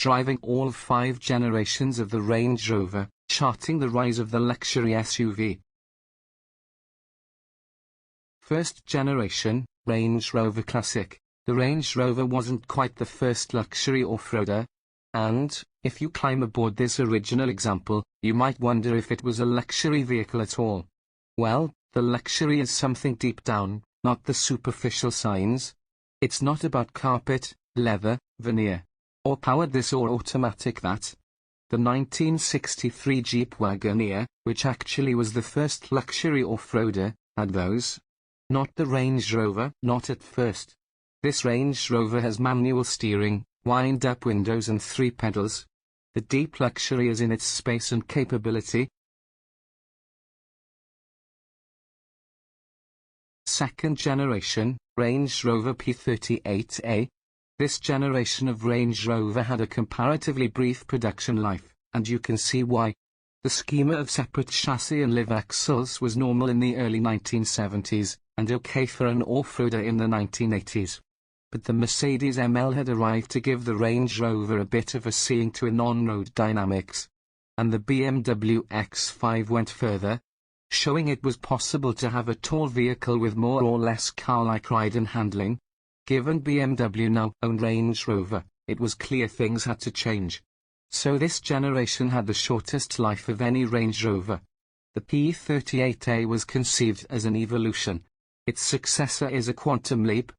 driving all 5 generations of the Range Rover, charting the rise of the luxury SUV. First generation, Range Rover Classic. The Range Rover wasn't quite the first luxury off-roader, and, if you climb aboard this original example, you might wonder if it was a luxury vehicle at all. Well, the luxury is something deep down, not the superficial signs. It's not about carpet, leather, veneer, or powered this or automatic that. The 1963 Jeep Wagoneer, which actually was the first luxury off-roader, had those. Not the Range Rover, not at first. This Range Rover has manual steering, wind-up windows and 3 pedals. The deep luxury is in its space and capability. Second generation, Range Rover P38A. This generation of Range Rover had a comparatively brief production life, and you can see why. The schema of separate chassis and live axles was normal in the early 1970s, and okay for an off-roader in the 1980s. But the Mercedes ML had arrived to give the Range Rover a bit of a seeing to in on-road dynamics. And the BMW X5 went further, showing it was possible to have a tall vehicle with more or less car-like ride and handling. Given BMW now owned Range Rover, it was clear things had to change. So this generation had the shortest life of any Range Rover. The P38A was conceived as an evolution. Its successor is a quantum leap.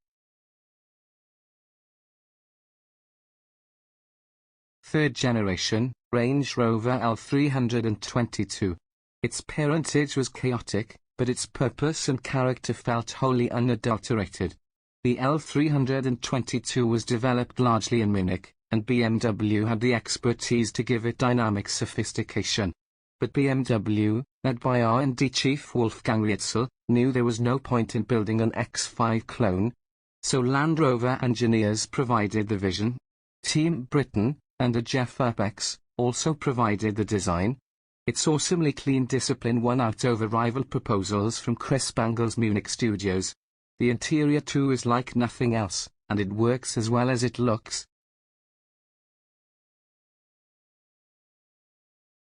Third generation, Range Rover L322. Its parentage was chaotic, but its purpose and character felt wholly unadulterated. The L322 was developed largely in Munich, and BMW had the expertise to give it dynamic sophistication. But BMW, led by R&D chief Wolfgang Ritzel, knew there was no point in building an X5 clone. So Land Rover engineers provided the vision. Team Britain, under Jeff Urbex, also provided the design. Its awesomely clean discipline won out over rival proposals from Chris Bangle's Munich studios. The interior too is like nothing else, and it works as well as it looks.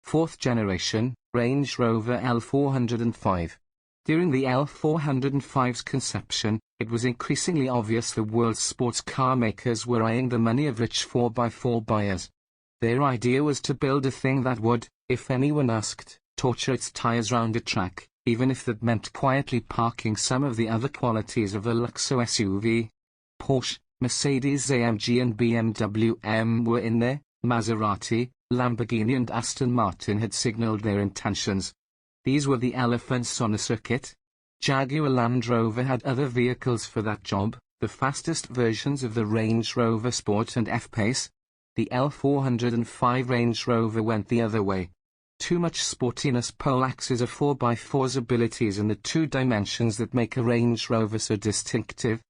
Fourth generation, Range Rover L405. During the L405's conception, it was increasingly obvious the world's sports car makers were eyeing the money of rich 4x4 buyers. Their idea was to build a thing that would, if anyone asked, torture its tires round a track, even if that meant quietly parking some of the other qualities of a luxury SUV. Porsche, Mercedes-AMG and BMW M were in there. Maserati, Lamborghini and Aston Martin had signaled their intentions. These were the elephants on a circuit. Jaguar Land Rover had other vehicles for that job, the fastest versions of the Range Rover Sport and F-Pace. The L405 Range Rover went the other way. Too much sportiness poleaxes a 4x4's abilities in the 2 dimensions that make a Range Rover so distinctive.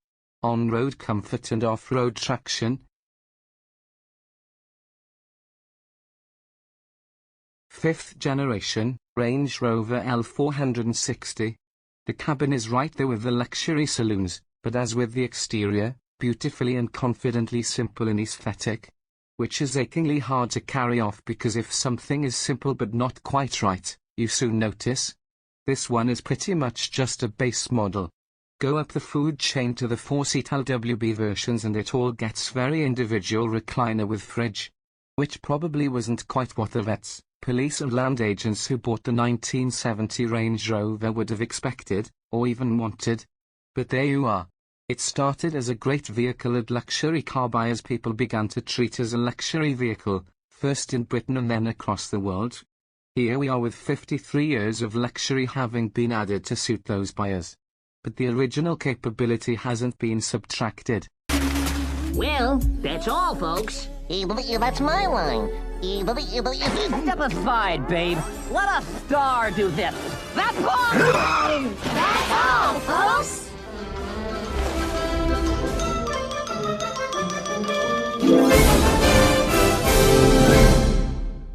On-road comfort and off-road traction. Fifth generation, Range Rover L460. The cabin is right there with the luxury saloons, but as with the exterior, beautifully and confidently simple in aesthetic. Which is achingly hard to carry off because if something is simple but not quite right, you soon notice. This one is pretty much just a base model. Go up the food chain to the 4-seat LWB versions and it all gets very individual recliner with fridge. Which probably wasn't quite what the vets, police and land agents who bought the 1970 Range Rover would have expected, or even wanted. But there you are. It started as a great vehicle that luxury car buyers people began to treat as a luxury vehicle, first in Britain and then across the world. Here we are with 53 years of luxury having been added to suit those buyers. But the original capability hasn't been subtracted. Well, that's all, folks. That's my line. Step aside, babe. Let a star do this. That's all! That's all, folks!